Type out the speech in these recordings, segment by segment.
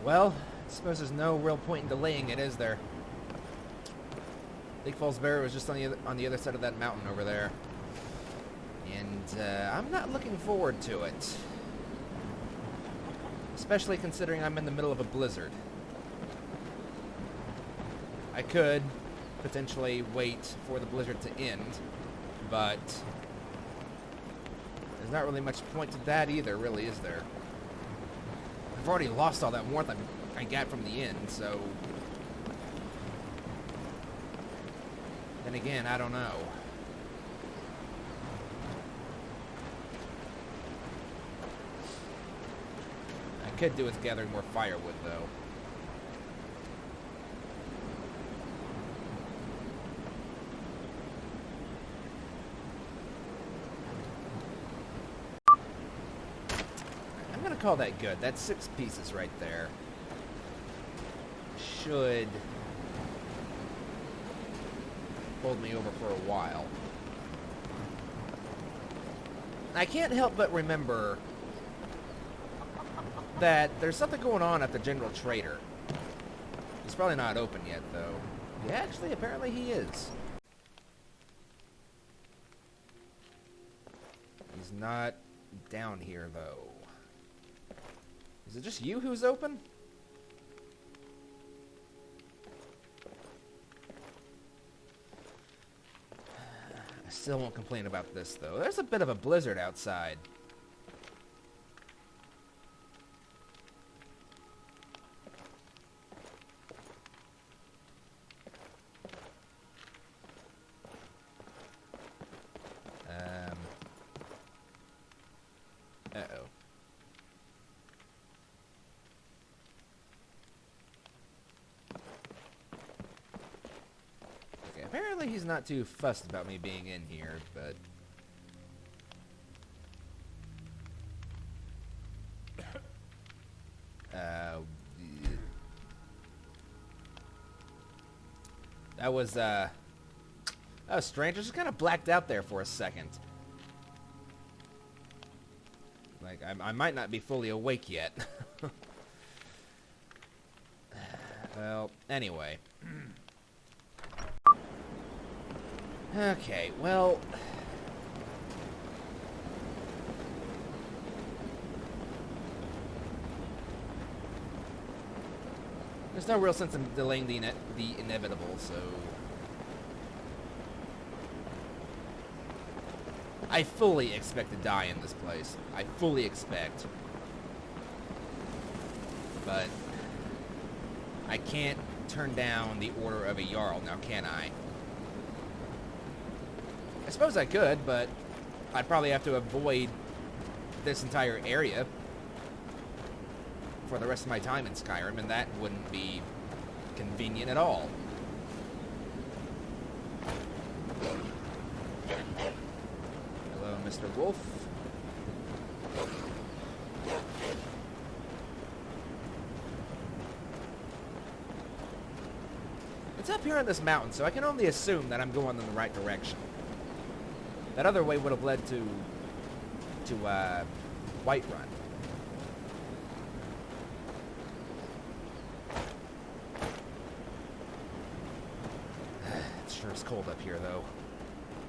Well, I suppose there's no real point in delaying it, is there? Bleak Falls Barrow is just on the other side of that mountain over there. And I'm not looking forward to it. Especially considering I'm in the middle of a blizzard. I could potentially wait for the blizzard to end, but there's not really much point to that either, really, is there? I've already lost all that warmth I got from the end, so... Then again, I don't know. I could do with gathering more firewood, though. I'm gonna call that good. That's 6 pieces right there. Should hold me over for a while. I can't help but remember that there's something going on at the General Trader. He's probably not open yet, though. Yeah, actually, apparently he is. He's not down here, though. Is it just you who's open? I still won't complain about this, though. There's a bit of a blizzard outside. Uh-oh. Okay, apparently he's not too fussed about me being in here, but... That was strange. I just kind of blacked out there for a second. Like, I might not be fully awake yet. Well, anyway. Okay, well... There's no real sense in delaying the inevitable, so... I fully expect to die in this place. I fully expect. But... I can't turn down the order of a Jarl, now can I? I suppose I could, but I'd probably have to avoid this entire area for the rest of my time in Skyrim, and that wouldn't be convenient at all. Hello, Mr. Wolf. It's up here on this mountain, so I can only assume that I'm going in the right direction. That other way would have led to Whiterun. It sure is cold up here, though.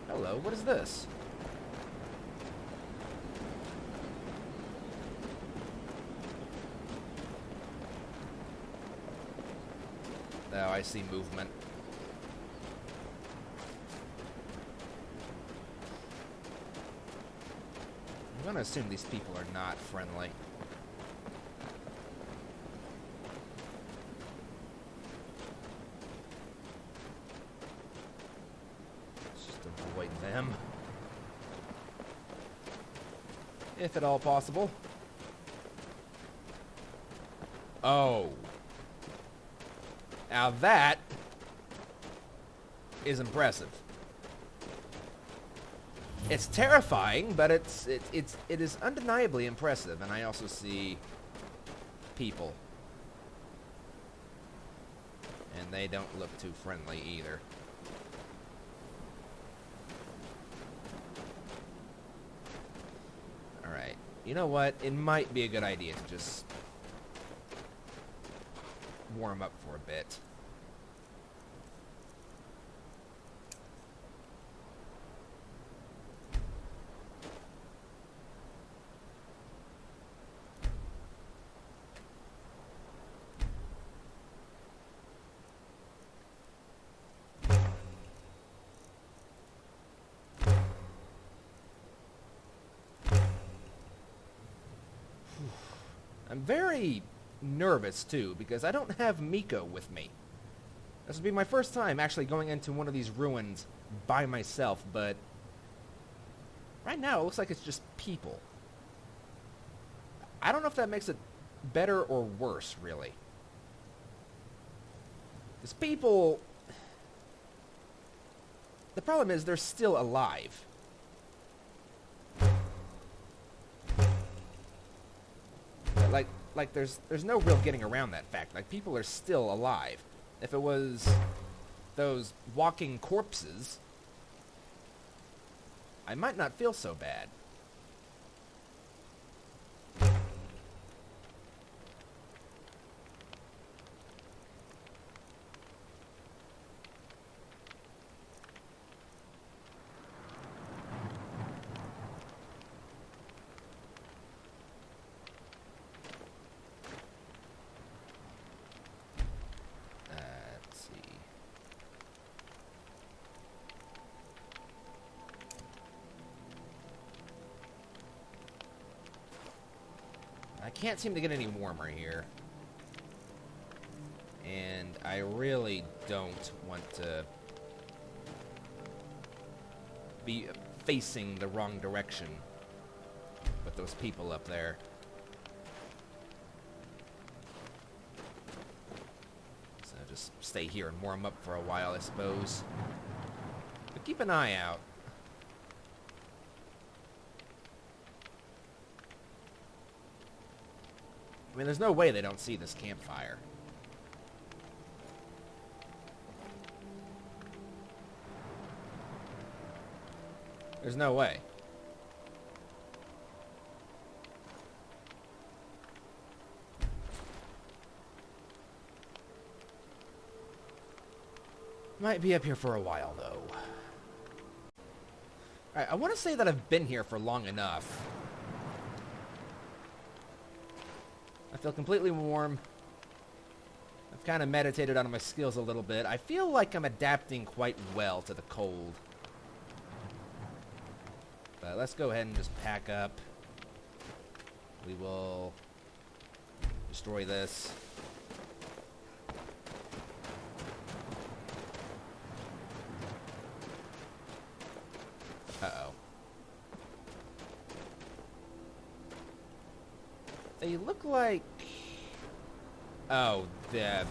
Hello, what is this? Oh, I see movement. I'm gonna assume these people are not friendly. Let's just avoid them. If at all possible. Oh. Now that is impressive. It's terrifying, but it is undeniably impressive, and I also see people. And they don't look too friendly either. Alright. You know what? It might be a good idea to just warm up for a bit. I'm very nervous, too, because I don't have Miko with me. This will be my first time actually going into one of these ruins by myself, but right now it looks like it's just people. I don't know if that makes it better or worse, really. Because people... The problem is they're still alive. Like there's no real getting around that fact. Like, people are still alive. If it was those walking corpses, I might not feel so bad. I can't seem to get any warmer here. And I really don't want to be facing the wrong direction with those people up there. So just stay here and warm up for a while, I suppose. But keep an eye out. I mean, there's no way they don't see this campfire. There's no way. Might be up here for a while, though. Alright, I want to say that I've been here for long enough. I feel completely warm. I've kind of meditated on my skills a little bit. I feel like I'm adapting quite well to the cold. But let's go ahead and just pack up. We will destroy this. Uh-oh. They look like... Oh, the...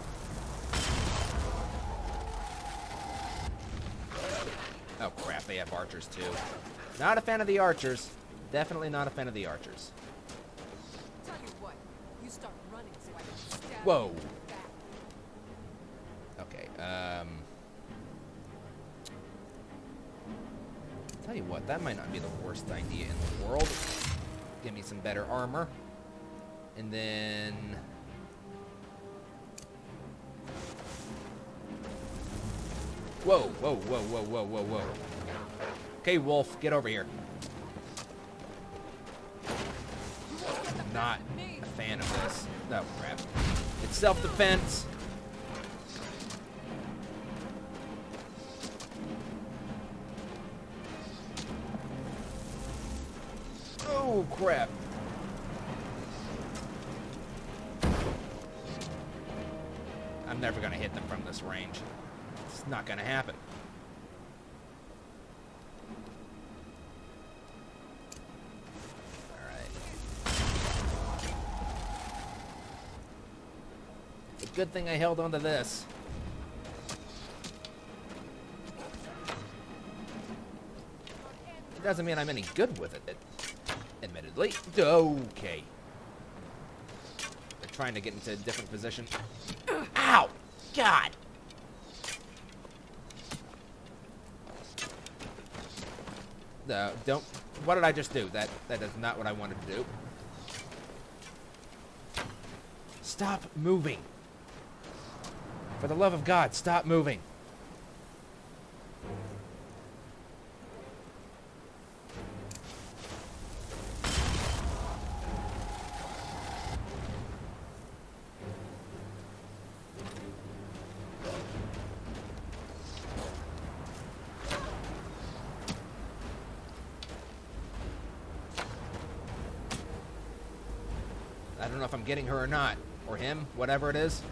Oh, crap. They have archers, too. Not a fan of the archers. Definitely not a fan of the archers. Tell you what, you start running so I can stab Whoa. you back. Okay, tell you what, that might not be the worst idea in the world. Give me some better armor. And then... Whoa, whoa, whoa, whoa, whoa, whoa, whoa. Okay, Wolf, get over here. Not a fan of this. Oh, crap. It's self-defense. Oh, crap. I'm never going to hit them from this range. It's not going to happen. Alright. It's a good thing I held onto this. It doesn't mean I'm any good with it, admittedly. Okay. They're trying to get into a different position. Ow! God! No, don't... What did I just do? That is not what I wanted to do. Stop moving. For the love of God, stop moving. I don't know if I'm getting her or not. Or him, whatever it is.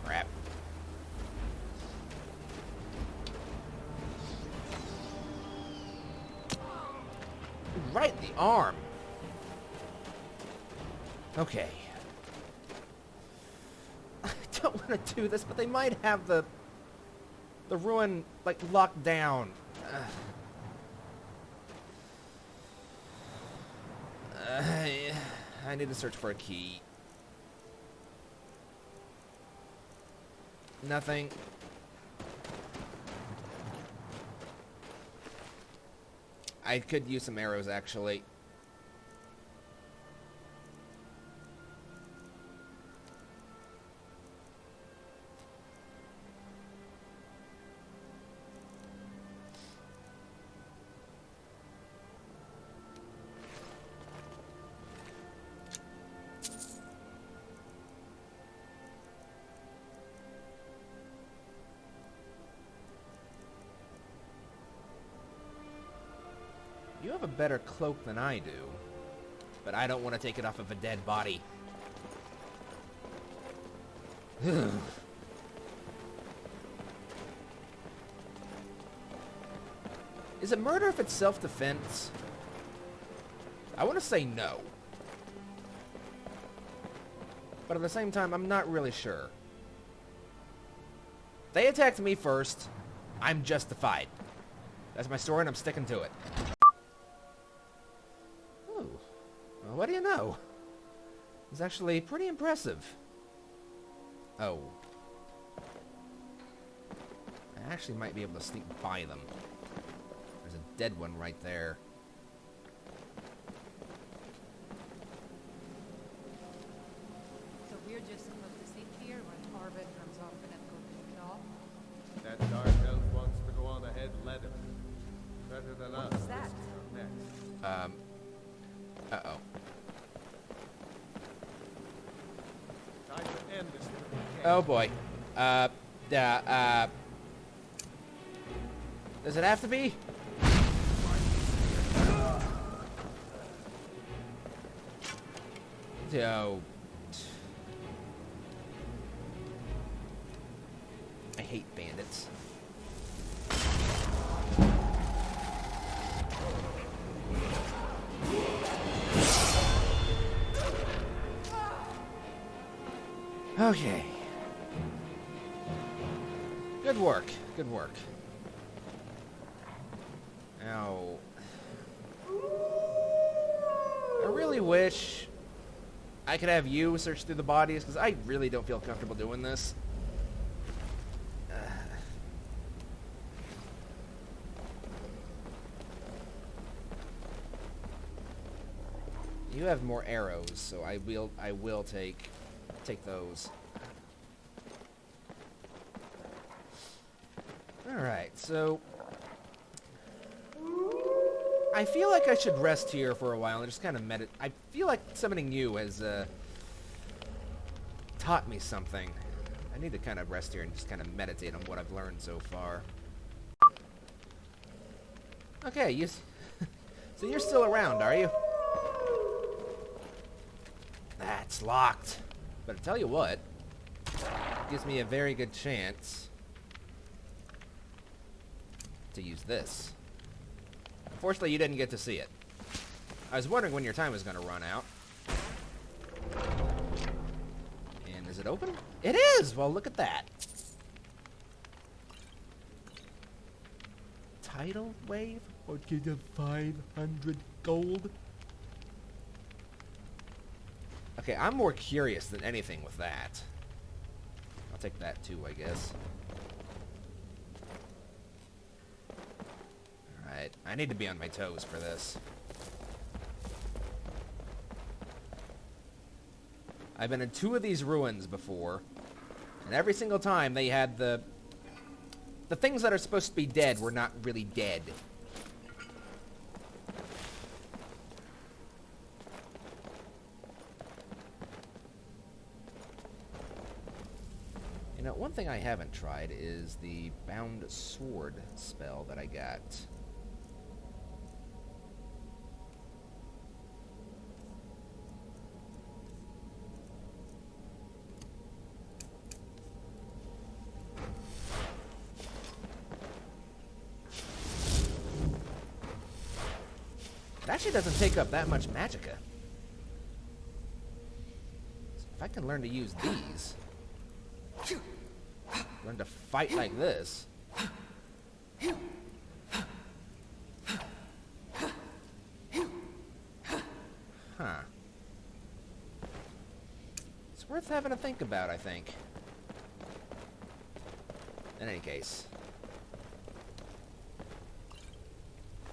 Crap. Right in the arm. Okay. I don't want to do this, but they might have the ruin, like, locked down. I need to search for a key. Nothing. I could use some arrows, actually. You have a better cloak than I do, but I don't want to take it off of a dead body. Is it murder if it's self-defense? I want to say no. But at the same time, I'm not really sure. They attacked me first. I'm justified. That's my story and I'm sticking to it. Well, what do you know? It's actually pretty impressive. Oh. I actually might be able to sneak by them. There's a dead one right there. So we're just supposed to sit here when Arvid comes off and then go pick it off? That dark elf wants to go on ahead, let him. Better than us. What's that? Next. Uh-oh. Time to end this little game. Oh boy. Does it have to be? Oh. I hate bandits. Okay. Good work. Good work. Now, I really wish I could have you search through the bodies, because I really don't feel comfortable doing this. You have more arrows, so I will take those. Alright, so I feel like I should rest here for a while and just kind of meditate. I feel like summoning you has taught me something. I need to kind of rest here and just kind of meditate on what I've learned so far. Okay, you so you're still around, are you? That's locked. But I tell you what, gives me a very good chance to use this. Unfortunately, you didn't get to see it. I was wondering when your time was going to run out. And is it open? It is! Well, look at that. Tidal wave? Or get a 500 gold? Okay, I'm more curious than anything with that. I'll take that too, I guess. Alright, I need to be on my toes for this. I've been in 2 of these ruins before, and every single time they had the things that are supposed to be dead were not really dead. You know, one thing I haven't tried is the bound sword spell that I got. It actually doesn't take up that much magicka. So if I can learn to use these, learn to fight like this. Huh. It's worth having to think about, I think. In any case.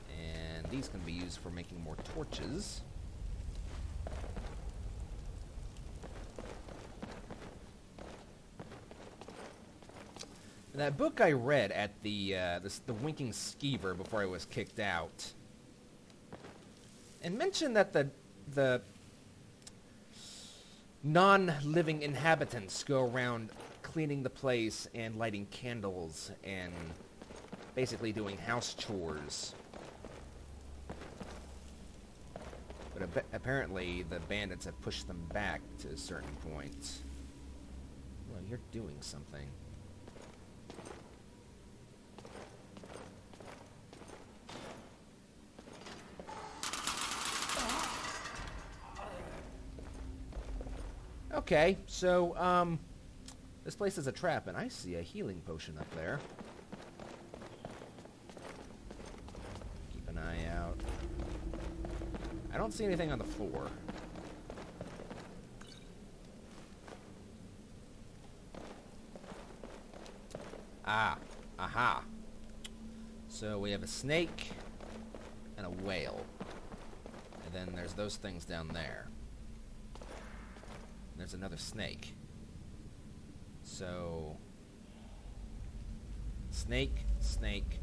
And these can be used for making more torches. That book I read at the Winking Skeever before I was kicked out, and mentioned that the non-living inhabitants go around cleaning the place and lighting candles and basically doing house chores. But apparently the bandits have pushed them back to a certain point. Well, you're doing something. Okay, so, this place is a trap, and I see a healing potion up there. Keep an eye out. I don't see anything on the floor. Ah, aha. So we have a snake and a whale. And then there's those things down there. There's another snake. So, snake, snake,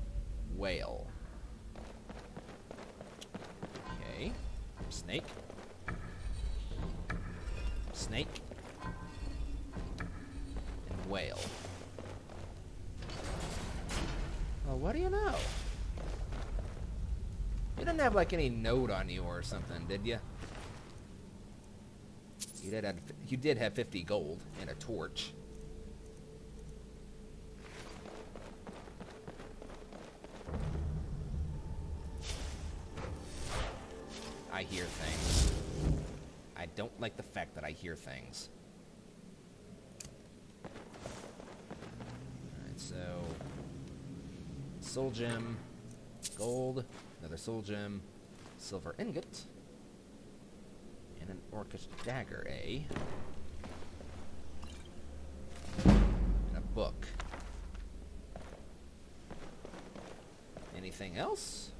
whale. Okay. Snake. Snake. And whale. Well, what do you know? You didn't have, like, any note on you or something, did you? You did have 50 gold and a torch. I hear things. I don't like the fact that I hear things. Alright, so... soul gem, gold, another soul gem, silver ingot, and an orcish dagger, eh? And a book. Anything else?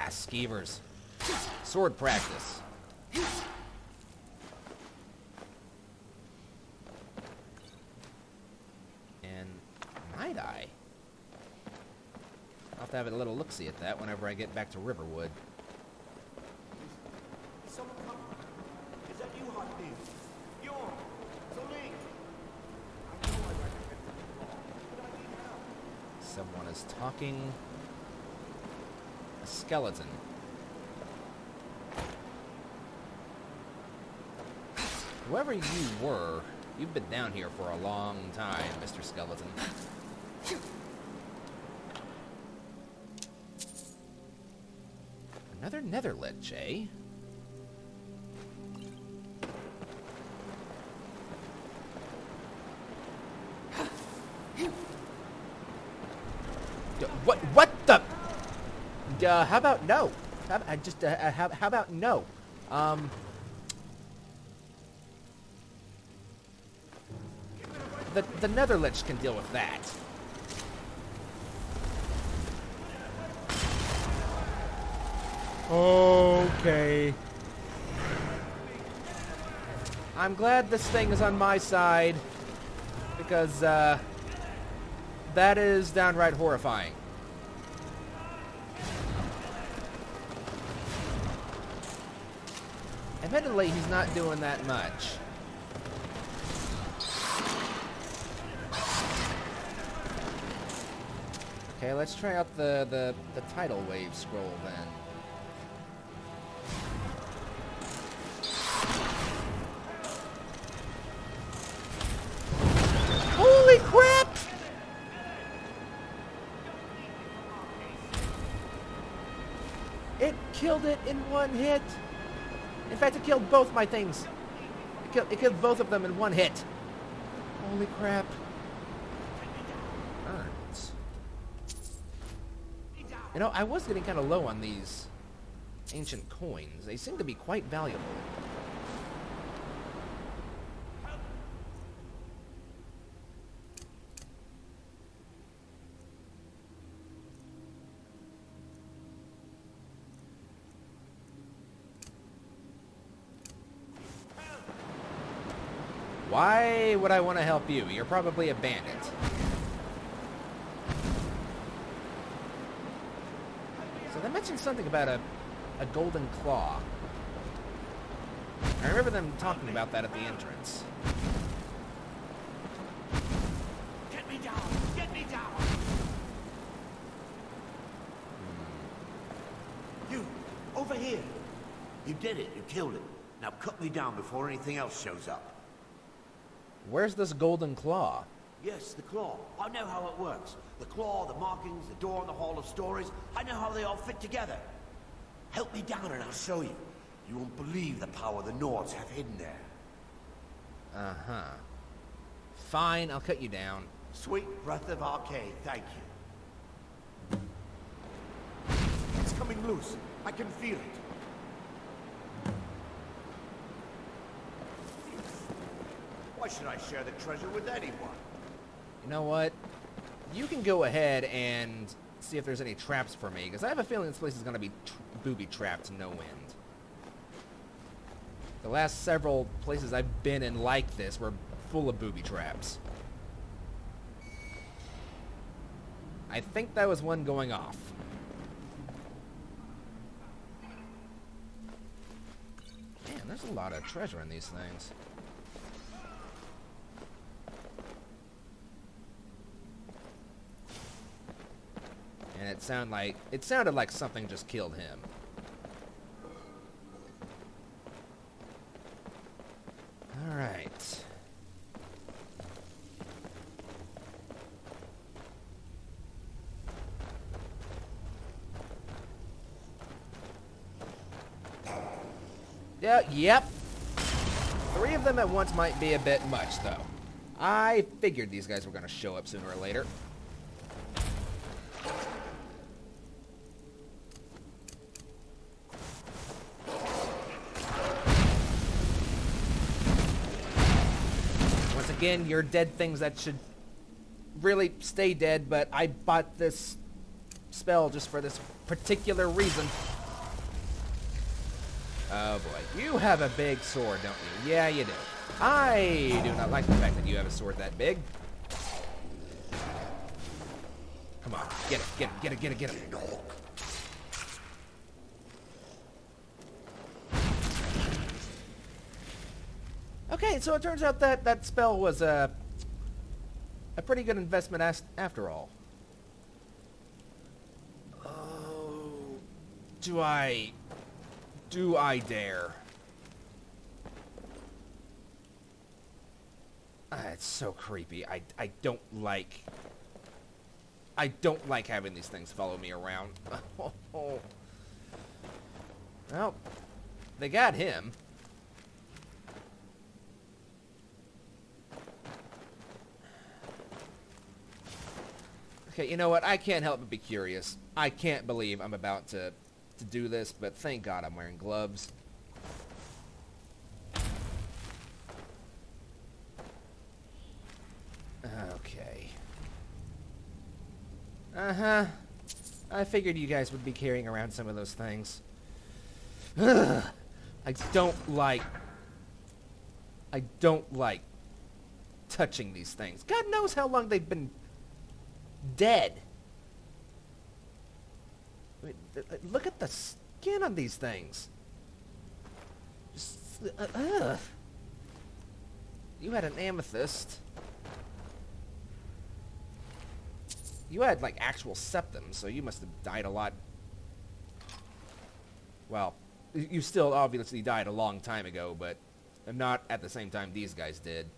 Skeevers. Sword practice. And might I? I'll have to have a little look-see at that whenever I get back to Riverwood. Is someone coming? Is that you, Hot Pink? Bjorn! Bleak! I know I recommended it wrong, but I need help. Someone is talking. A skeleton. Whoever you were, you've been down here for a long time, Mr. Skeleton. Another nether lich, eh? What the? How about no? How about no? The Netherlich can deal with that. Okay. I'm glad this thing is on my side, because that is downright horrifying. Admittedly, he's not doing that much. Okay, let's try out the tidal wave scroll then. Holy crap! It killed it in one hit. In fact, it killed both my things. It killed both of them in one hit. Holy crap. Burns. You know, I was getting kind of low on these ancient coins. They seem to be quite valuable. Why would I want to help you? You're probably a bandit. So they mentioned something about a golden claw. I remember them talking about that at the entrance. Get me down! Get me down! You, over here. You did it. You killed it. Now cut me down before anything else shows up. Where's this golden claw? Yes, the claw. I know how it works. The claw, the markings, the door in the Hall of Stories. I know how they all fit together. Help me down and I'll show you. You won't believe the power the Nords have hidden there. Uh-huh. Fine, I'll cut you down. Sweet breath of arcade, thank you. It's coming loose. I can feel it. Why should I share the treasure with anyone? You know what? You can go ahead and see if there's any traps for me, because I have a feeling this place is going to be booby-trapped to no end. The last several places I've been in like this were full of booby traps. I think that was one going off. Man, there's a lot of treasure in these things. And it sounded like something just killed him. All right. Yeah, yep. 3 of them at once might be a bit much, though. I figured these guys were going to show up sooner or later. Again, you're dead things that should really stay dead, but I bought this spell just for this particular reason. Oh boy, you have a big sword, don't you? Yeah, you do. I do not like the fact that you have a sword that big. Come on, get it, get it, get it, get it, get it. Okay, so it turns out that that spell was a pretty good investment after all. Oh, do I dare? It's so creepy. I don't like having these things follow me around. Well, they got him. Okay, you know what? I can't help but be curious. I can't believe I'm about to do this, but thank God I'm wearing gloves. Okay. Uh-huh. I figured you guys would be carrying around some of those things. Ugh. I don't like touching these things. God knows how long they've been dead. I mean, look at the skin on these things. Just, You had an amethyst. You had, like, actual septum, so you must have died a lot. Well, you still obviously died a long time ago, but not at the same time these guys did.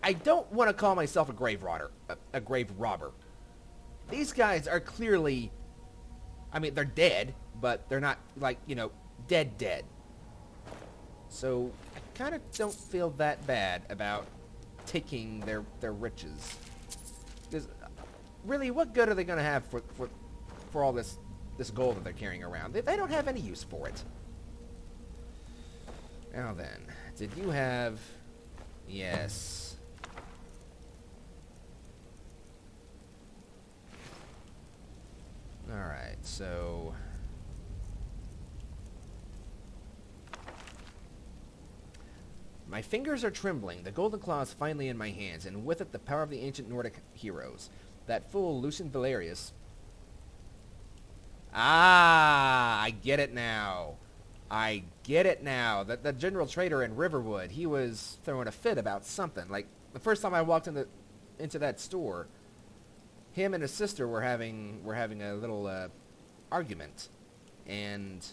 I don't want to call myself a grave robber. These guys are clearly, I mean, they're dead, but they're not, like, you know, dead. So I kind of don't feel that bad about taking their riches. Because really, what good are they going to have for all this gold that they're carrying around? They don't have any use for it. Now then, did you have... Yes. Alright, so... My fingers are trembling. The golden claw is finally in my hands, and with it the power of the ancient Nordic heroes. That fool, Lucian Valerius... Ah! I get it now. I get it now. The general trader in Riverwood, he was throwing a fit about something. Like, the first time I walked into that store... Him and his sister were having a little argument, and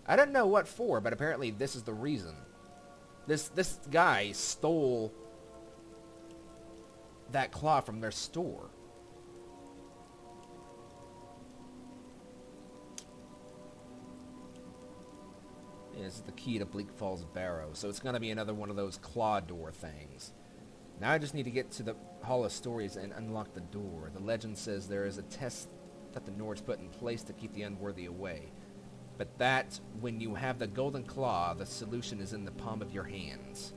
I don't know what for, but apparently this is the reason. This guy stole that claw from their store. Yeah, this is the key to Bleak Falls Barrow, so it's gonna be another one of those claw door things. Now I just need to get to the Hall of Stories and unlock the door. The legend says there is a test that the Nords put in place to keep the unworthy away. But that, when you have the golden claw, the solution is in the palm of your hands.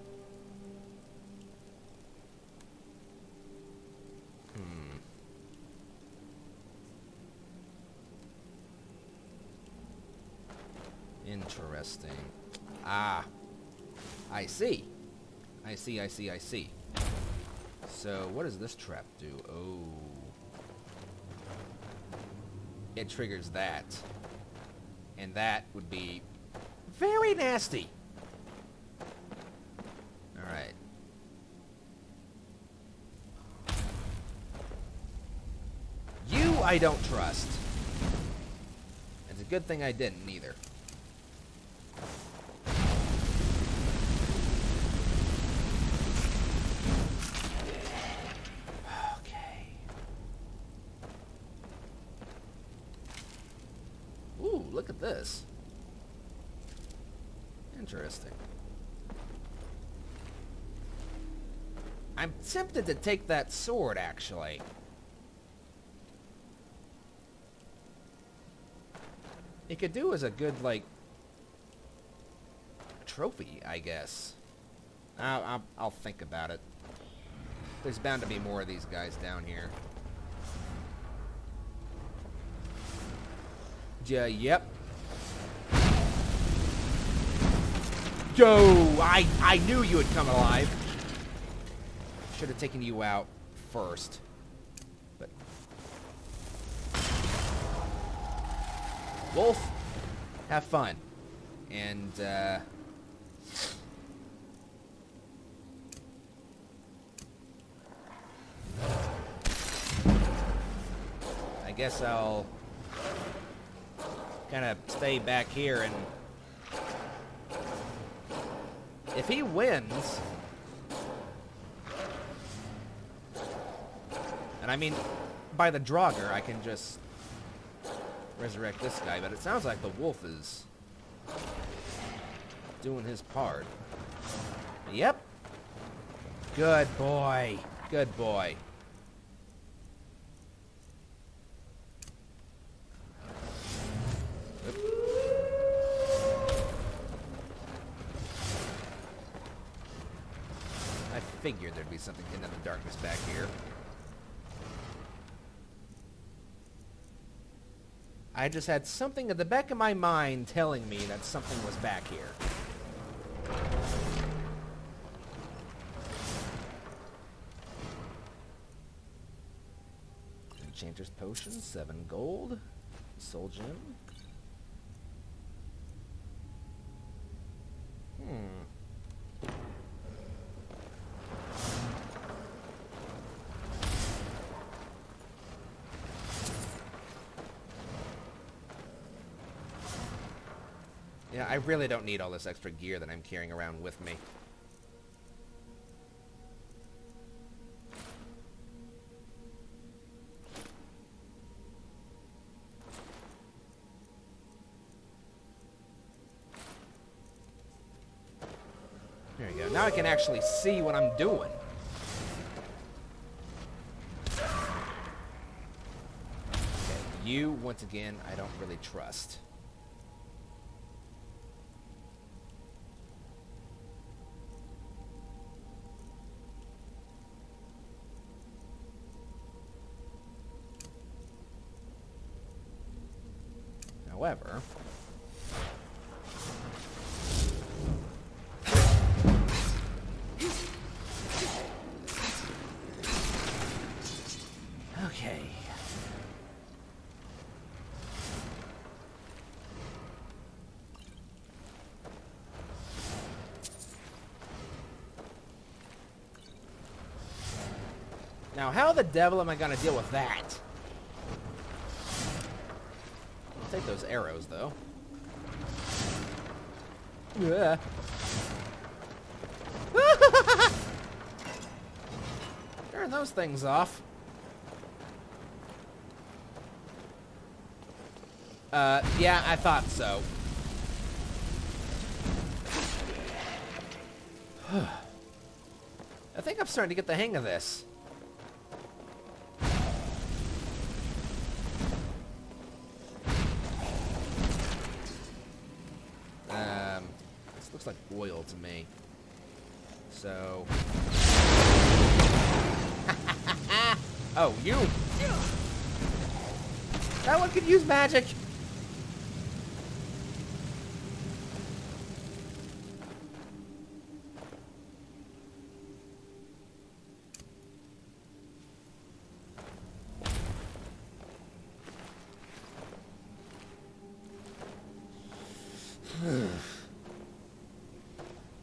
Interesting. Ah. I see. I see. So, what does this trap do? Oh. It triggers that. And that would be very nasty. Alright. You I don't trust. It's a good thing I didn't either. Look at this. Interesting. I'm tempted to take that sword, actually. It could do as a good, like, trophy, I guess. I'll think about it. There's bound to be more of these guys down here. Yep. Yo, I knew you would come alive. Should have taken you out first. But Wolf, have fun. And I guess I'll kind of stay back here, and if he wins, And I mean, by the Draugr, I can just resurrect this guy, but it sounds like the wolf is doing his part. Yep. Good boy. Good boy. I figured there'd be something hidden in the darkness back here. I just had something at the back of my mind telling me that something was back here. Enchanter's Potion, 7 gold. Soul Gem. Yeah, I really don't need all this extra gear that I'm carrying around with me. There you go. Now I can actually see what I'm doing. Okay, you, once again, I don't really trust. However, okay. Now, how the devil am I going to deal with that? I'll take those arrows, though. Yeah. Turn those things off. Yeah, I thought so. I think I'm starting to get the hang of this. This looks like oil to me. So... Oh, you! That one could use magic!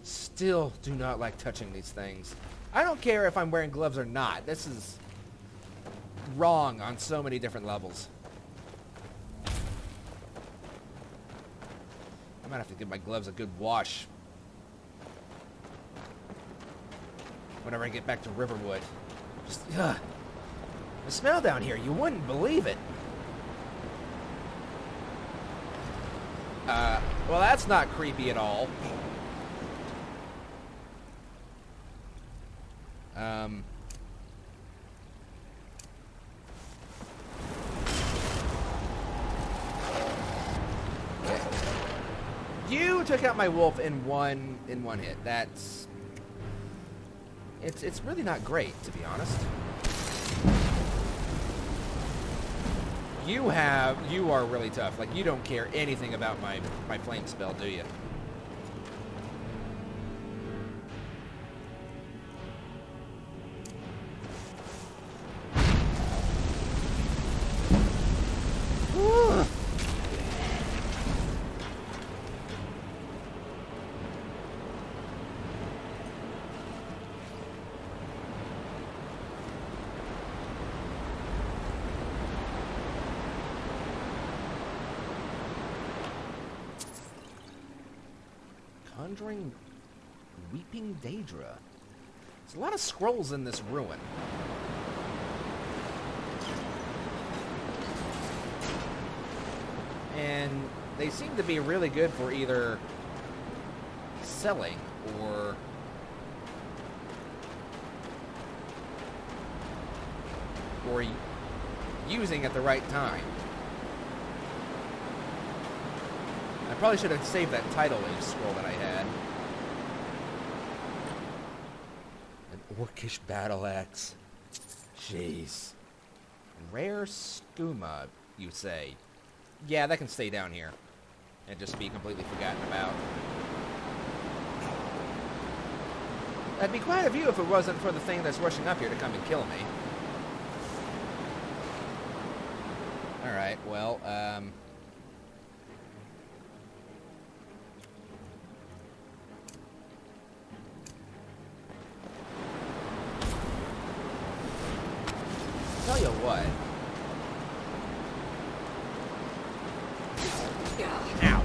Still do not like touching these things. I don't care if I'm wearing gloves or not. This is wrong on so many different levels. I might have to give my gloves a good wash whenever I get back to Riverwood. Just, ugh. The smell down here, you wouldn't believe it. Well, that's not creepy at all. You took out my wolf in one hit. That's... It's really not great, to be honest. You are really tough. Like, you don't care anything about my flame spell, do you? Conjuring Weeping Daedra. There's a lot of scrolls in this ruin. And they seem to be really good for either selling or using at the right time. I probably should have saved that tidal wave scroll that I had. An orcish battle axe. Jeez. Rare skooma, you say? Yeah, that can stay down here and just be completely forgotten about. That'd be quite a view if it wasn't for the thing that's rushing up here to come and kill me. Alright, well, tell you what. Ow.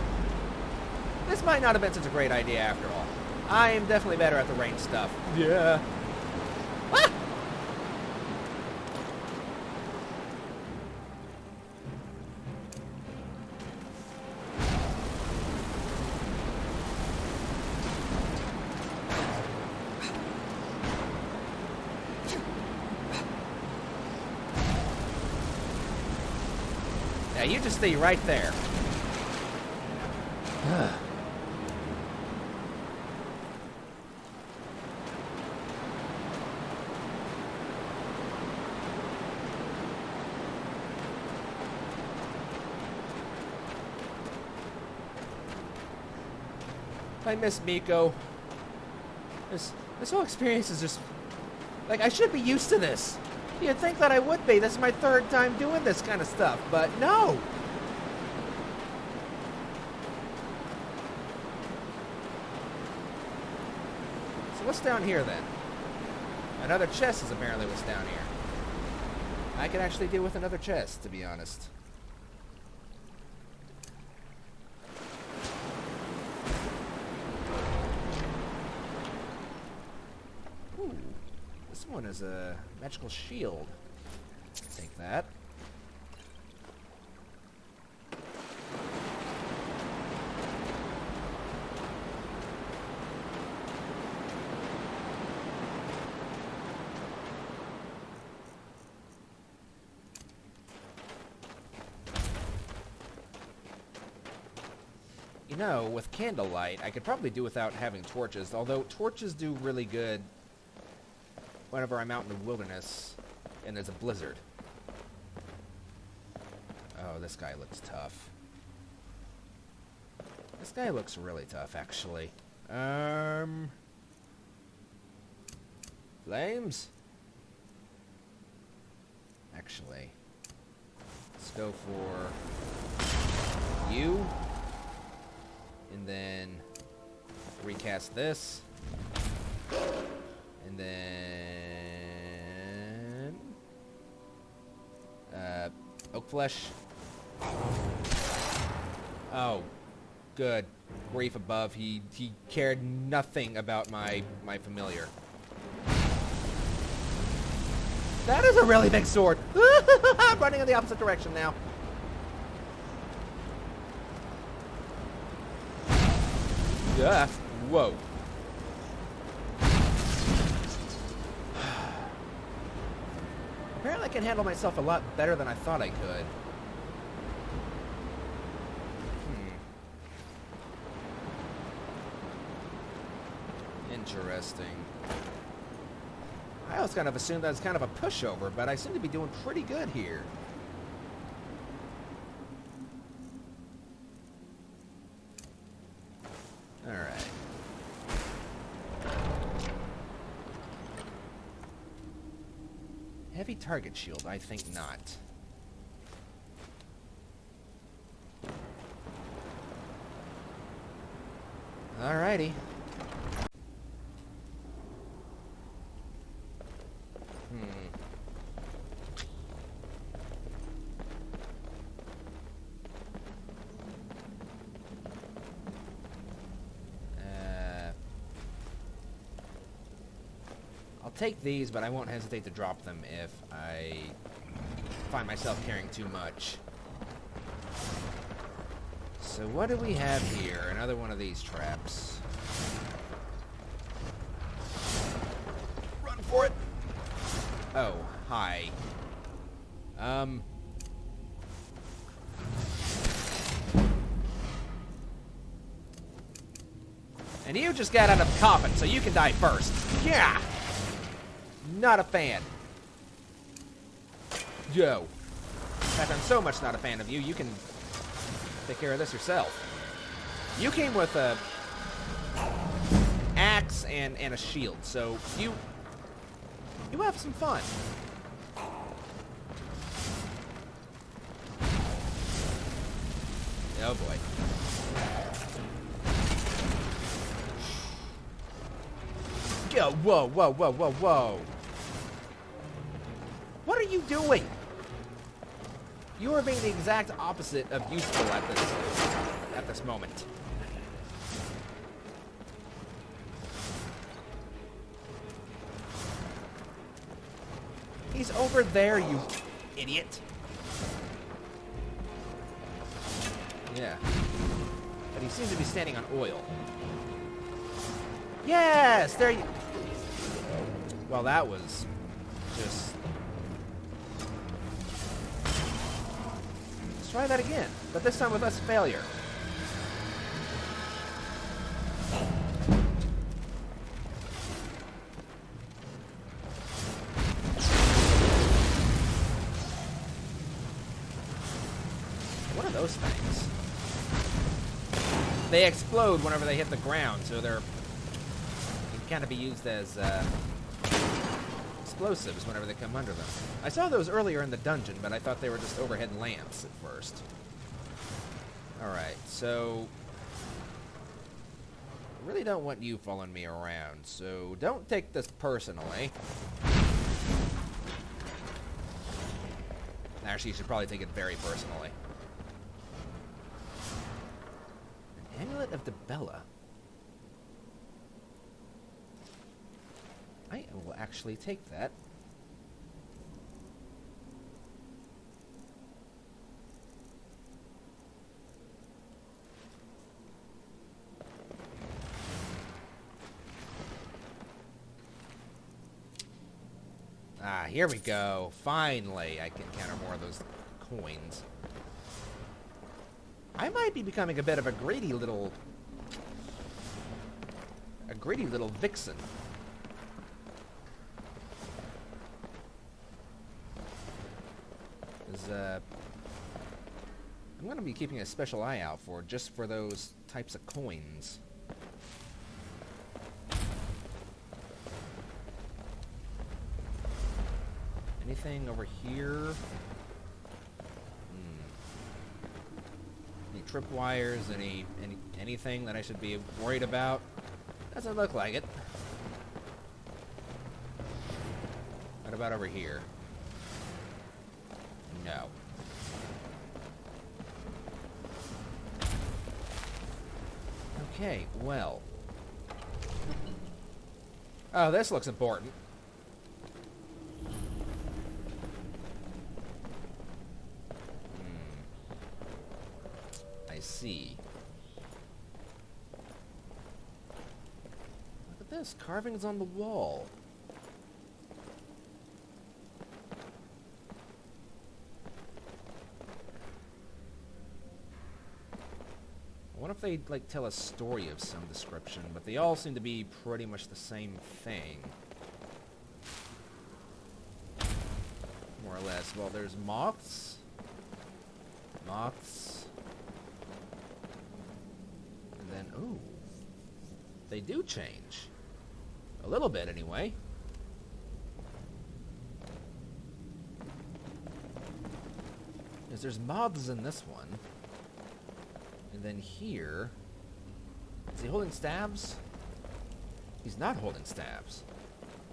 This might not have been such a great idea after all. I am definitely better at the range stuff. Yeah. Ah! Now you just stay right there. I miss Miko. This whole experience is just... like, I should be used to this. You'd think that I would be. This is my third time doing this kind of stuff, but no! So what's down here, then? Another chest is apparently what's down here. I could actually deal with another chest, to be honest. Ooh, this one is a magical shield. Take that. You know, with candlelight, I could probably do without having torches, although torches do really good whenever I'm out in the wilderness and there's a blizzard. Oh, this guy looks tough. This guy looks really tough, actually. Flames? Actually, let's go for you. And then recast this. And then oak flesh. Oh, good grief above. He cared nothing about my familiar. That is a really big sword. I'm running in the opposite direction now. Yeah. Whoa. Apparently I can handle myself a lot better than I thought I could. Interesting. I always kind of assumed that was kind of a pushover, but I seem to be doing pretty good here. Alright. Heavy target shield, I think not. Alrighty. I'll take these, but I won't hesitate to drop them if I find myself carrying too much. So what do we have here? Another one of these traps. Run for it! Oh, hi. And you just got out of the coffin, so you can die first. Yeah! Not a fan. Yo. In fact, I'm so much not a fan of you, you can take care of this yourself. You came with a axe and a shield, so you have some fun. Oh boy. Yo, whoa, whoa, whoa, whoa, whoa. What are you doing? You are being the exact opposite of useful at this moment. He's over there, you idiot. Yeah. But he seems to be standing on oil. Yes! There you... Well, that was just... Let's try that again, but this time with less failure. What are those things? They explode whenever they hit the ground, so they can kind of be used as explosives whenever they come under them. I saw those earlier in the dungeon, but I thought they were just overhead lamps at first. Alright, so... I really don't want you following me around, so don't take this personally. Actually, you should probably take it very personally. An Amulet of Debella. I will actually take that. Ah, here we go. Finally, I can counter more of those coins. I might be becoming a bit of a greedy little vixen. I'm going to be keeping a special eye out for just for those types of coins. Anything over here? Any tripwires? Anything that I should be worried about? Doesn't look like it. What about over here? No. Okay, well. Oh, this looks important. I see. Look at this. Carvings on the wall. What if they, like, tell a story of some description, but they all seem to be pretty much the same thing. More or less. Well, there's moths. Moths. And then, ooh. They do change. A little bit, anyway. Because there's moths in this one. And then here... Is he holding stabs? He's not holding stabs.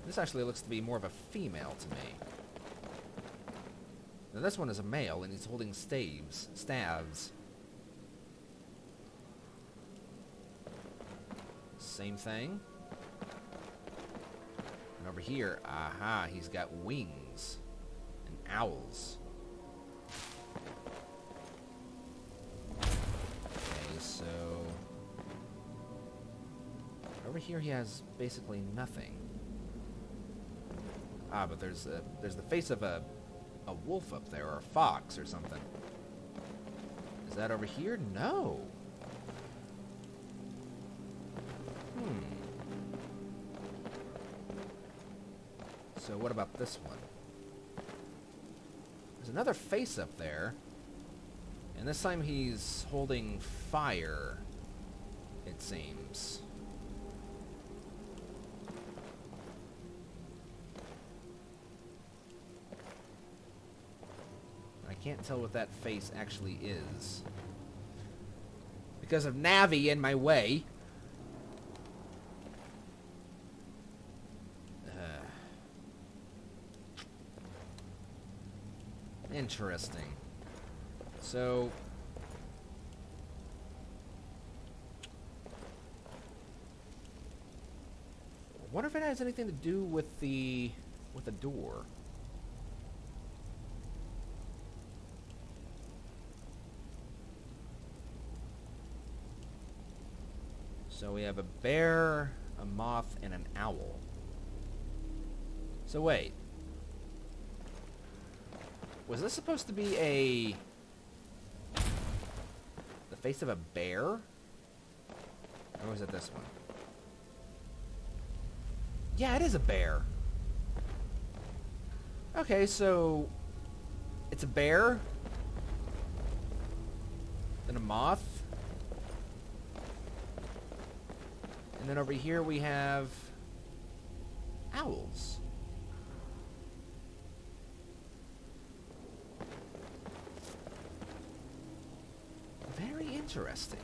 This actually looks to be more of a female to me. Now this one is a male, and he's holding stabs. Same thing. And over here, aha, he's got wings. And owls. over here he has basically nothing. Ah, but there's the face of a wolf up there, or a fox or something. Is that over here? No. So what about this one? There's another face up there. And this time he's holding fire, it seems. I can't tell what that face actually is, because of Navi in my way. Interesting. So, I wonder if it has anything to do with the door. So we have a bear, a moth, and an owl. So wait. Was this supposed to be the face of a bear? Or was it this one? Yeah, it is a bear. Okay, so it's a bear, then a moth, and then over here we have owls. Very interesting.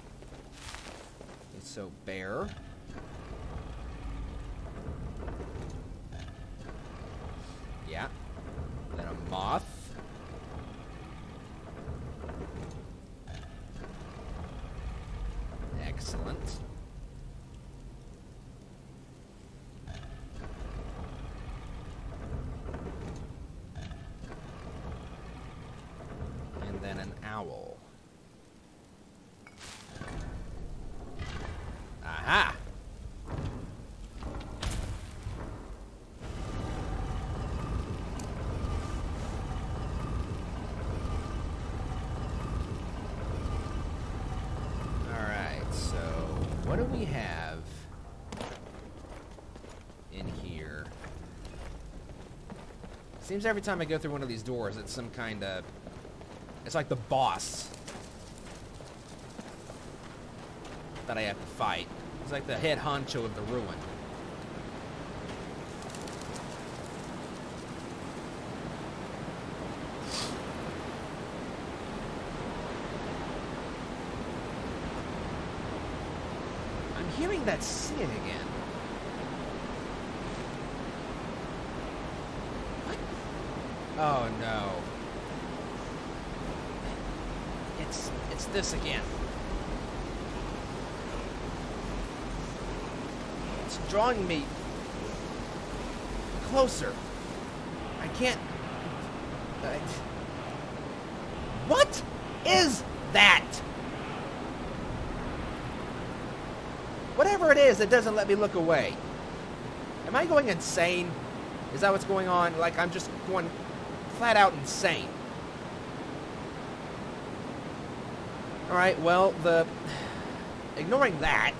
Okay, so bear. Yeah. Then a moth. Excellent. And then an owl. Aha! Alright, so what do we have in here? Seems every time I go through one of these doors, it's some kind of... It's like the boss that I have to fight. He's like the head honcho of the ruin. I'm hearing that singing again. What? Oh no. It's this again. It's drawing me closer. I can't... What is that? Whatever it is, it doesn't let me look away. Am I going insane? Is that what's going on? Like, I'm just going flat out insane. Alright, well, ignoring that,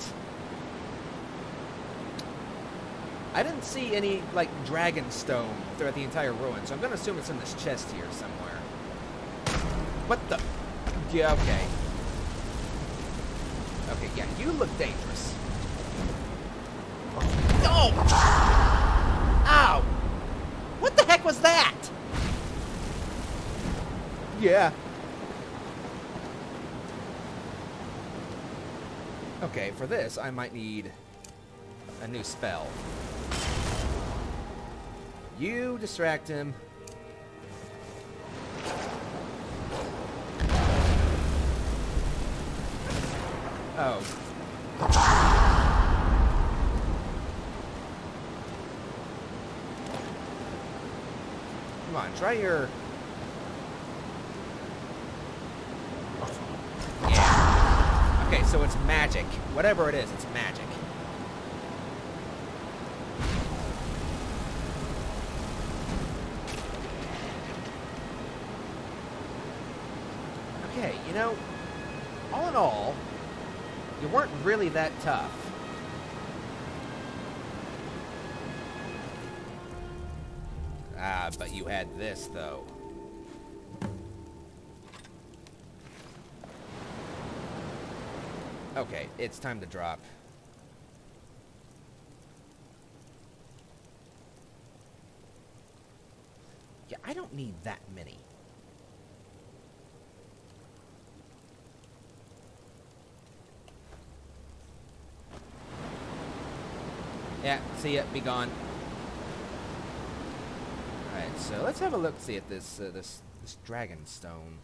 I didn't see any, like, dragon stone throughout the entire ruin, so I'm gonna assume it's in this chest here somewhere. What the? Yeah, okay. Okay, yeah, you look dangerous. No! Ow! What the heck was that? Yeah. Okay, for this, I might need a new spell. You distract him. Oh. Come on, try your... Yeah. Okay, so it's magic. Whatever it is, it's magic. You know, all in all, you weren't really that tough. Ah, but you had this, though. Okay, it's time to drop. Yeah, I don't need that many. Yeah, see ya, be gone. Alright, so let's have a look, see at this, this dragon stone.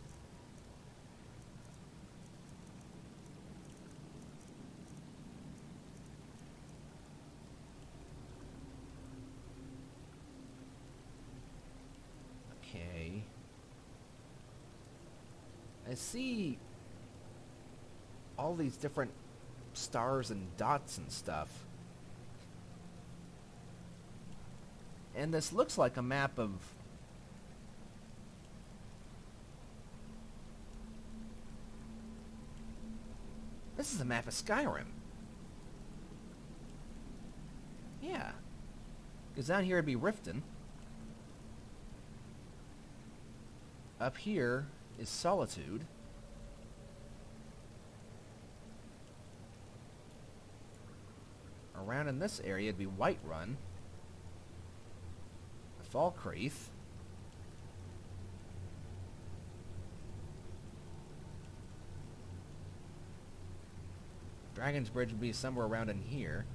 Okay. I see all these different stars and dots and stuff. And this looks like a map of... This is a map of Skyrim. Yeah. Because down here it'd be Riften. Up here is Solitude. Around in this area it'd be Whiterun. Falkreath. Dragon's Bridge would be somewhere around in here.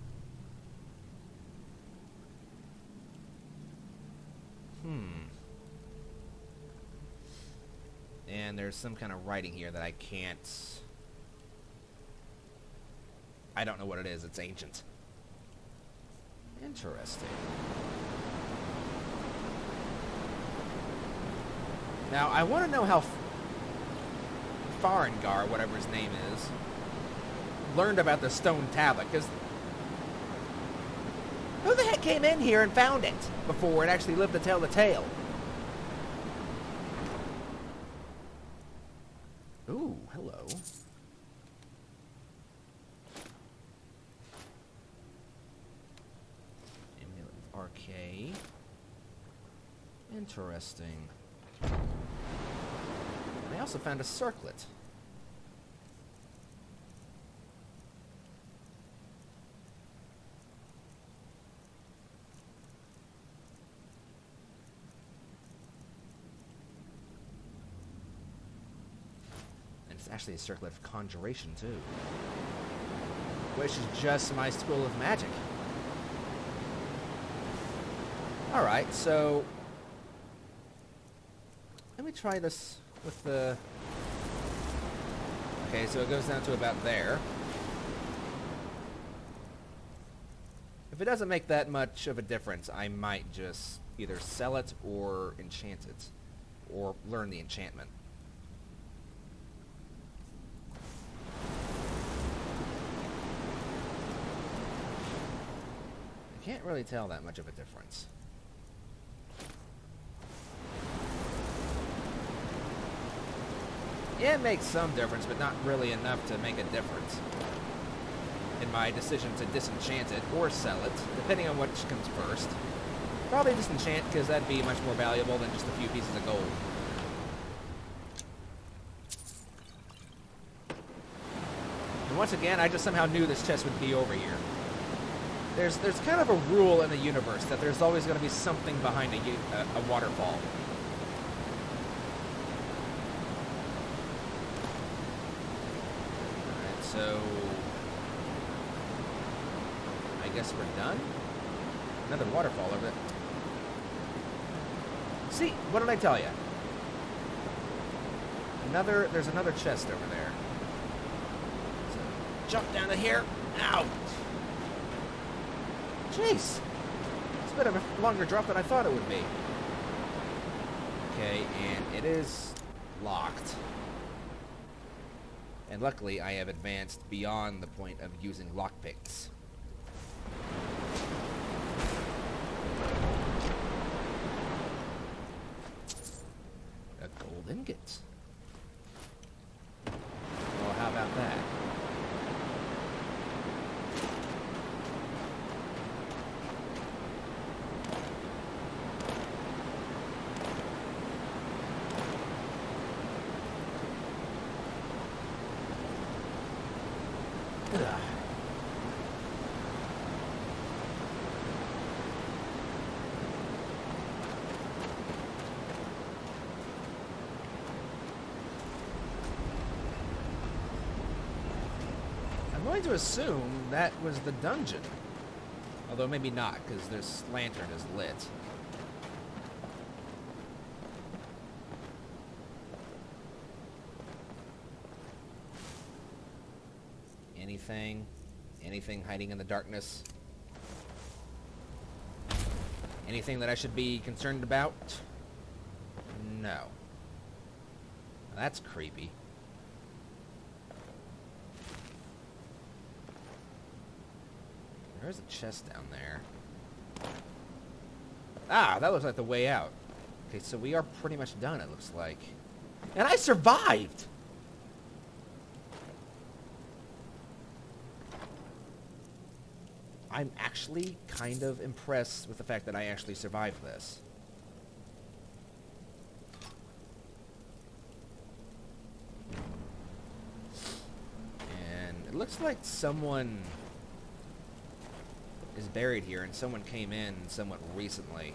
And there's some kind of writing here that I can't... I don't know what it is. It's ancient. Interesting. Now, I want to know how Farengar, whatever his name is, learned about the stone tablet, because who the heck came in here and found it before it actually lived to tell the tale? Ooh, hello. Amulet of Arcade. Interesting. I also found a circlet. And it's actually a circlet of conjuration, too. Which is just my school of magic. Alright, so... let me try this with the... Okay, so it goes down to about there. If it doesn't make that much of a difference, I might just either sell it or enchant it. Or learn the enchantment. I can't really tell that much of a difference. Yeah, it makes some difference, but not really enough to make a difference in my decision to disenchant it or sell it, depending on which comes first. Probably disenchant, because that'd be much more valuable than just a few pieces of gold. And once again, I just somehow knew this chest would be over here. There's kind of a rule in the universe that there's always going to be something behind a waterfall. So, I guess we're done. Another waterfall over there. See, what did I tell you? There's another chest over there. So, jump down to here. Ow! Jeez, it's a bit of a longer drop than I thought it would be. Okay, and it is locked. And luckily, I have advanced beyond the point of using lockpicks. A gold ingot. I'm going to assume that was the dungeon. Although maybe not, because this lantern is lit. Anything hiding in the darkness? Anything that I should be concerned about? No. Now that's creepy. There's a chest down there. Ah, that looks like the way out. Okay, so we are pretty much done, it looks like. And I survived! I'm actually kind of impressed with the fact that I actually survived this. And it looks like someone is buried here, and someone came in somewhat recently.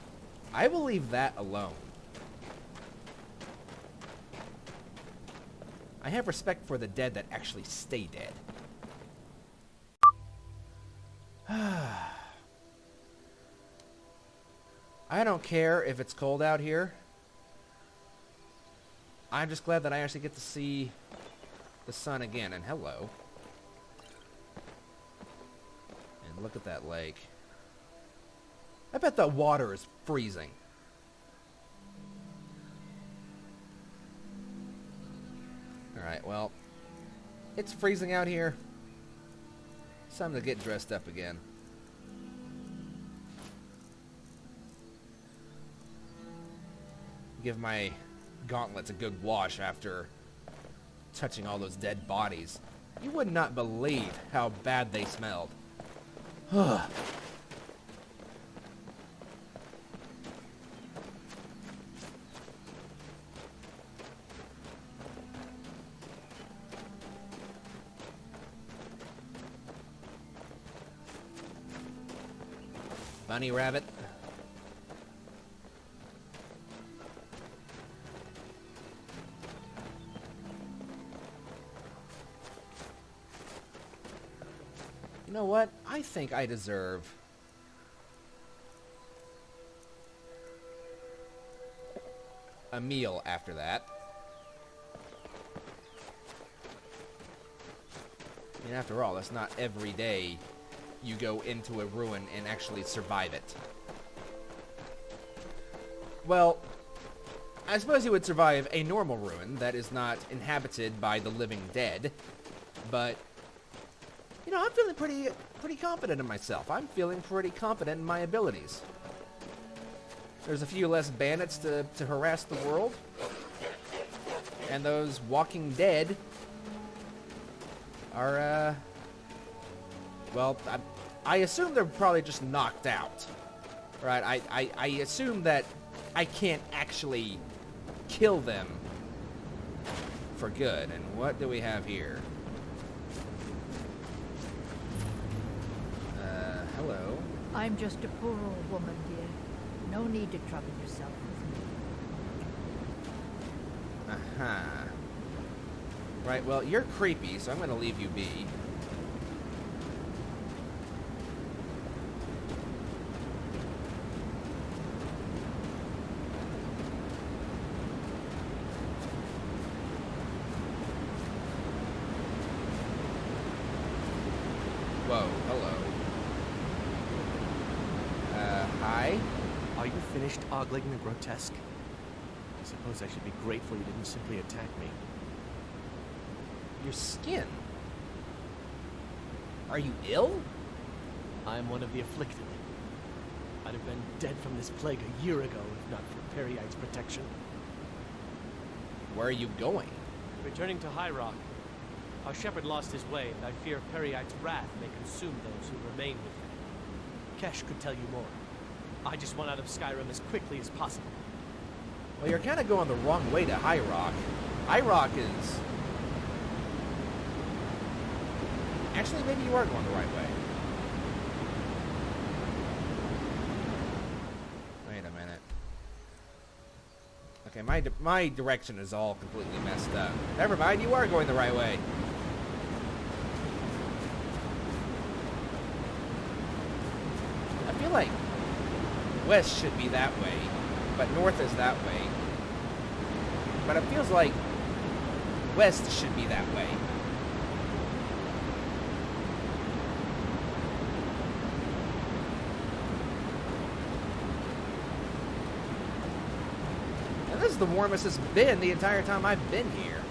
I will leave that alone. I have respect for the dead that actually stay dead. I don't care if it's cold out here. I'm just glad that I actually get to see the sun again. And hello. And look at that lake. I bet the water is freezing. Alright, well, it's freezing out here. It's time to get dressed up again. Give my gauntlets a good wash after touching all those dead bodies. You would not believe how bad they smelled. Bunny rabbit. You know what? I think I deserve a meal after that. I mean, after all, that's not every day you go into a ruin and actually survive it. Well, I suppose you would survive a normal ruin that is not inhabited by the living dead, but you know, I'm feeling pretty confident in myself. I'm feeling pretty confident in my abilities. There's a few less bandits to harass the world. And those walking dead are, well, I assume they're probably just knocked out. Right? I assume that I can't actually kill them for good. And what do we have here? Hello. I'm just a poor old woman, dear. No need to trouble yourself with me. Uh-huh. Right, well, you're creepy, so I'm gonna leave you be. Whoa, hello. Hi? Are you finished ogling the grotesque? I suppose I should be grateful you didn't simply attack me. Your skin? Are you ill? I am one of the afflicted. I'd have been dead from this plague a year ago if not for Periite's protection. Where are you going? Returning to High Rock. Our shepherd lost his way, and I fear Periite's wrath may consume those who remain with him. Kesh could tell you more. I just want out of Skyrim as quickly as possible. Well, you're kind of going the wrong way to High Rock. High Rock is... Actually, maybe you are going the right way. Wait a minute. Okay, my direction is all completely messed up. Never mind, you are going the right way. I feel like west should be that way, but north is that way. But it feels like west should be that way. And this is the warmest it's been the entire time I've been here.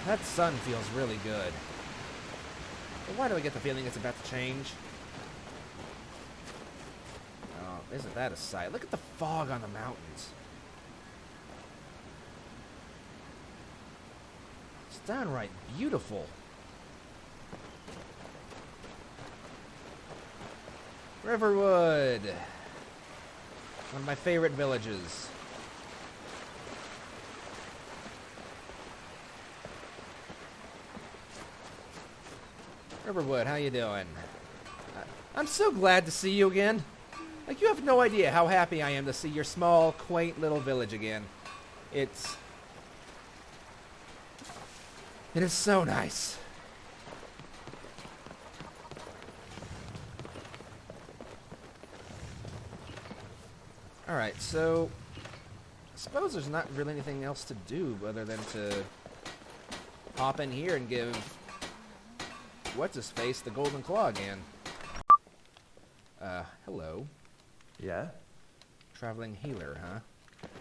That sun feels really good. But why do I get the feeling it's about to change? Oh, isn't that a sight? Look at the fog on the mountains. It's downright beautiful. Riverwood. One of my favorite villages. Riverwood, how you doing? I'm so glad to see you again. Like, you have no idea how happy I am to see your small, quaint little village again. It is so nice. Alright, so I suppose there's not really anything else to do other than to hop in here and give what's-his-face the golden claw again. Hello. Yeah? Traveling healer, huh?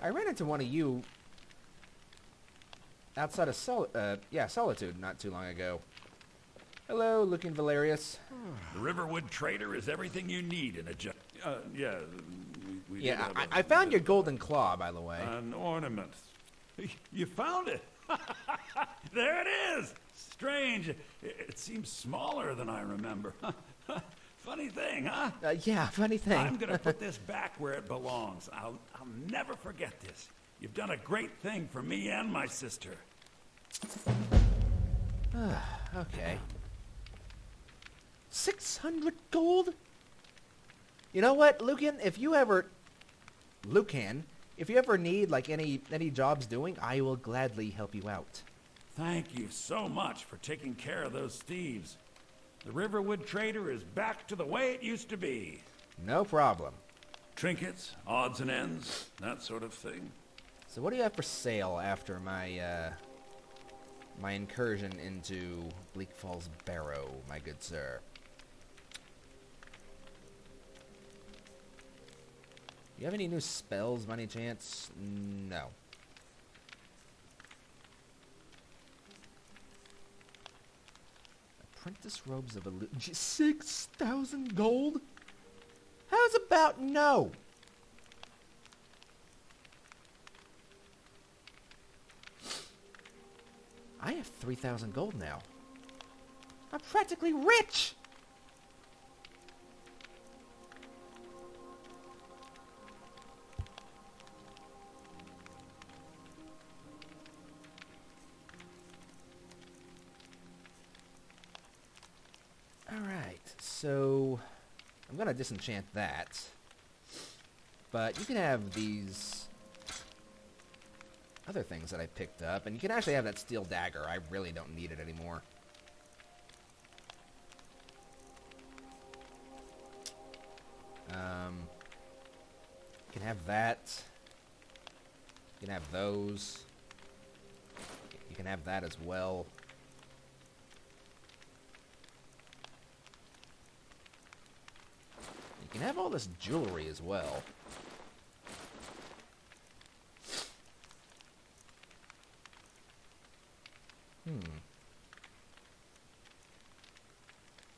I ran into one of you outside of Solitude not too long ago. Hello, looking Valerius. The Riverwood Trader is everything you need in a yeah. We did Yeah, have I found your golden claw, by the way. an ornament. You found it. There it is. Strange. It seems smaller than I remember. Funny thing, huh? Yeah, funny thing. I'm gonna put this back where it belongs. I'll never forget this. You've done a great thing for me and my sister. Okay. 600 gold? You know what, Lucan? If you ever need like any jobs doing, I will gladly help you out. Thank you so much for taking care of those thieves. The Riverwood Trader is back to the way it used to be. No problem. Trinkets, odds and ends, that sort of thing. So what do you have for sale after my my incursion into Bleak Falls Barrow, my good sir? You have any new spells by any chance? No. Apprentice robes of illusion. 6,000 gold? How's about no? I have 3,000 gold now. I'm practically rich! Alright, so I'm gonna disenchant that. But you can have these other things that I picked up, and you can actually have that steel dagger. I really don't need it anymore. You can have that. You can have those. You can have that as well. You can have all this jewelry as well.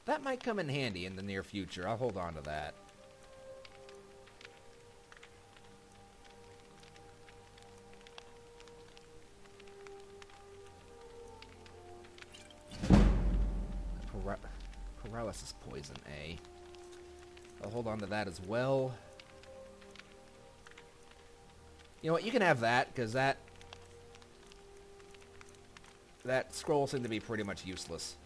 That might come in handy in the near future. I'll hold on to that. Paralysis poison, eh? I'll hold on to that as well. You know what? You can have that, because that scroll seemed to be pretty much useless.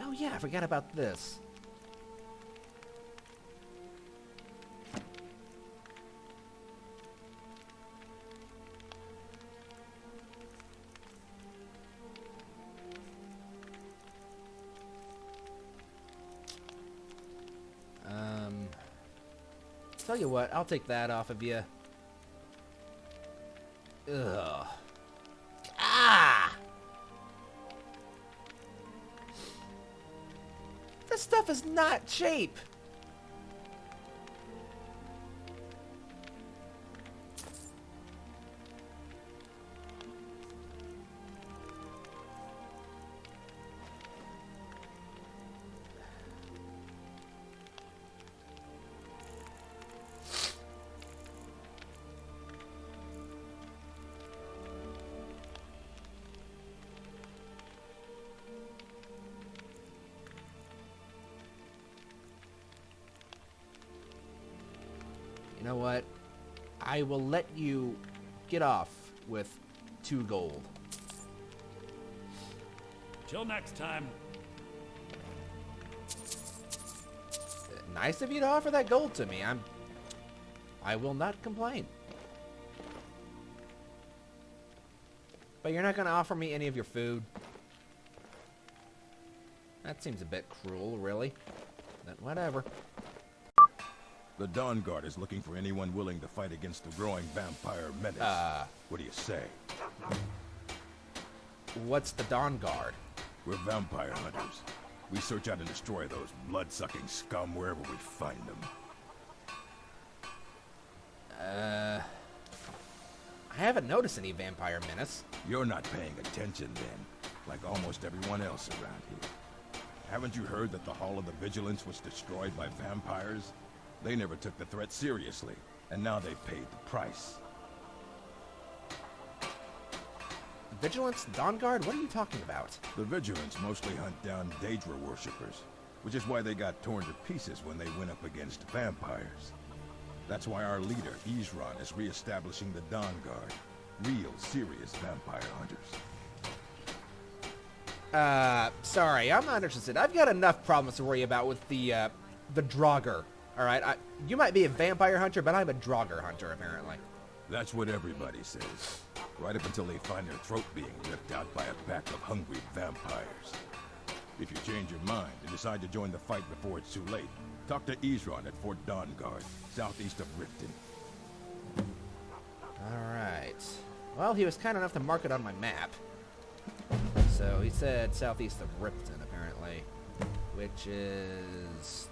Oh yeah, I forgot about this. Tell you what, I'll take that off of you. Ugh. Ah! This stuff is not cheap. You know what? I will let you get off with 2 gold. Till next time. Nice of you to offer that gold to me. I will not complain. But you're not going to offer me any of your food? That seems a bit cruel, really. But whatever. The Dawn Guard is looking for anyone willing to fight against the growing vampire menace. What do you say? What's the Dawn Guard? We're vampire hunters. We search out and destroy those blood-sucking scum wherever we find them. I haven't noticed any vampire menace. You're not paying attention then, like almost everyone else around here. Haven't you heard that the Hall of the Vigilance was destroyed by vampires? They never took the threat seriously, and now they've paid the price. Vigilance? Dawn Guard? What are you talking about? The Vigilance mostly hunt down Daedra worshippers, which is why they got torn to pieces when they went up against vampires. That's why our leader, Isran, is re-establishing the Dawn Guard. Real, serious vampire hunters. Sorry, I'm not interested. I've got enough problems to worry about with the Draugr. Alright, you might be a vampire hunter, but I'm a Draugr hunter, apparently. That's what everybody says. Right up until they find their throat being ripped out by a pack of hungry vampires. If you change your mind and decide to join the fight before it's too late, talk to Isran at Fort Dawn Guard, southeast of Riften. Alright. Well, he was kind enough to mark it on my map. So he said southeast of Riften, apparently. Which is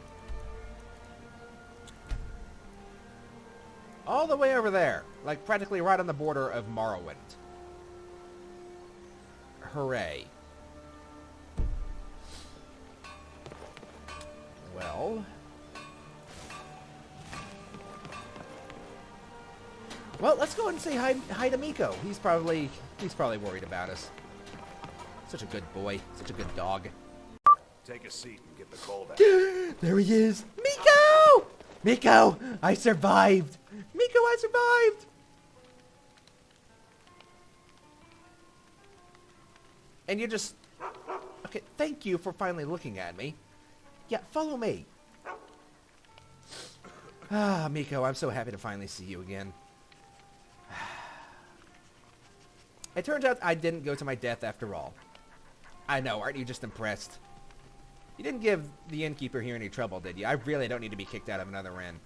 all the way over there. Like, practically right on the border of Morrowind. Hooray. Well, let's go and say hi to Miko. He's probably worried about us. Such a good boy. Such a good dog. Take a seat and get the cold out. There he is. Miko! Miko, I survived. Miko, I survived. And you just... Okay, thank you for finally looking at me. Yeah, follow me. Ah, Miko, I'm so happy to finally see you again. It turns out I didn't go to my death after all. I know, aren't you just impressed? You didn't give the innkeeper here any trouble, did you? I really don't need to be kicked out of another inn.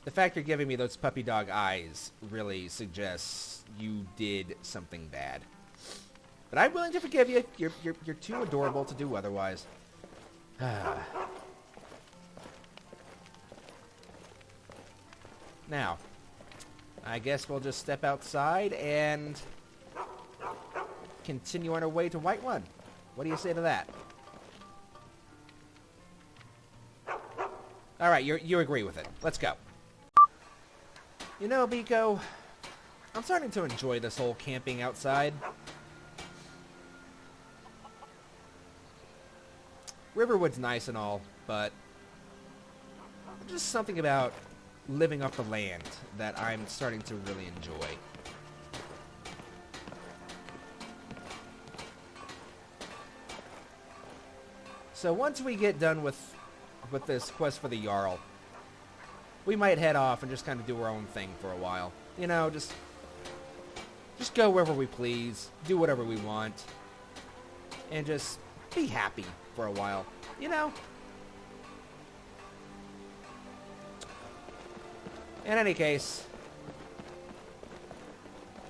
The fact you're giving me those puppy dog eyes really suggests you did something bad. But I'm willing to forgive you. You're too adorable to do otherwise. Now, I guess we'll just step outside and continue on our way to White One. What do you say to that? All right, you agree with it. Let's go. You know, Biko, I'm starting to enjoy this whole camping outside. Riverwood's nice and all, but just something about living off the land that I'm starting to really enjoy. So once we get done with this quest for the Jarl, we might head off and just kind of do our own thing for a while. You know, just go wherever we please, do whatever we want, and just be happy for a while, you know? In any case,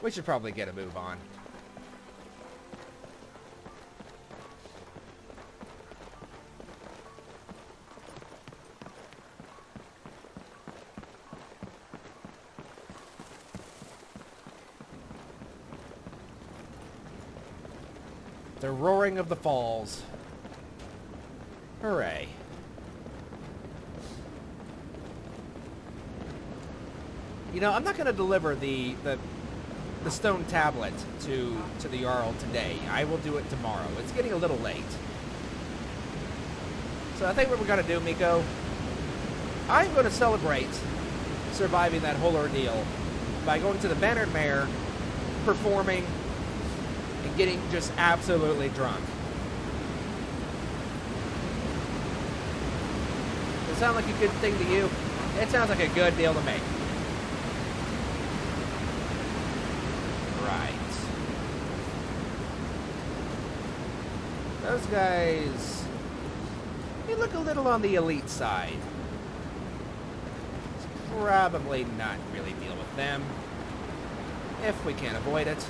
we should probably get a move on. The roaring of the falls. Hooray. You know, I'm not going to deliver the stone tablet to the Jarl today. I will do it tomorrow. It's getting a little late. So I think what we're going to do, Miko, I'm going to celebrate surviving that whole ordeal by going to the Bannered Mare, performing, and getting just absolutely drunk. Does it sound like a good thing to you? It sounds like a good deal to me. Right. Those guys, they look a little on the elite side. Let's probably not really deal with them, if we can avoid it.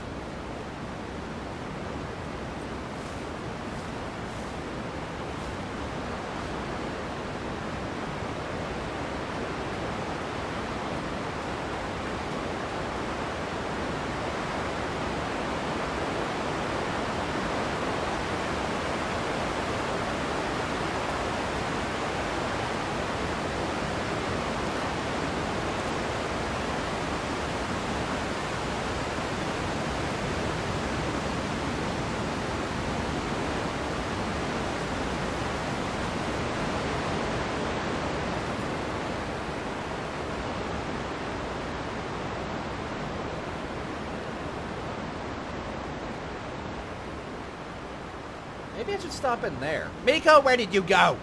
Maybe I should stop in there. Miko, where did you go?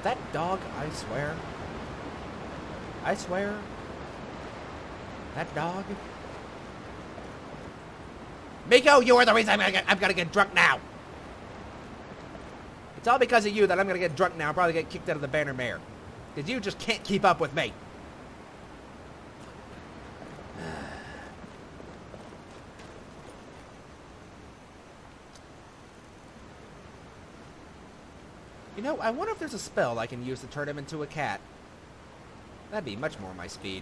That dog, I swear. I swear. That dog. Miko, you are the reason I'm gonna get drunk now. It's all because of you that I'm gonna get drunk now. I'll probably get kicked out of the Banner Mare. Because you just can't keep up with me. You know, I wonder if there's a spell I can use to turn him into a cat. That'd be much more my speed.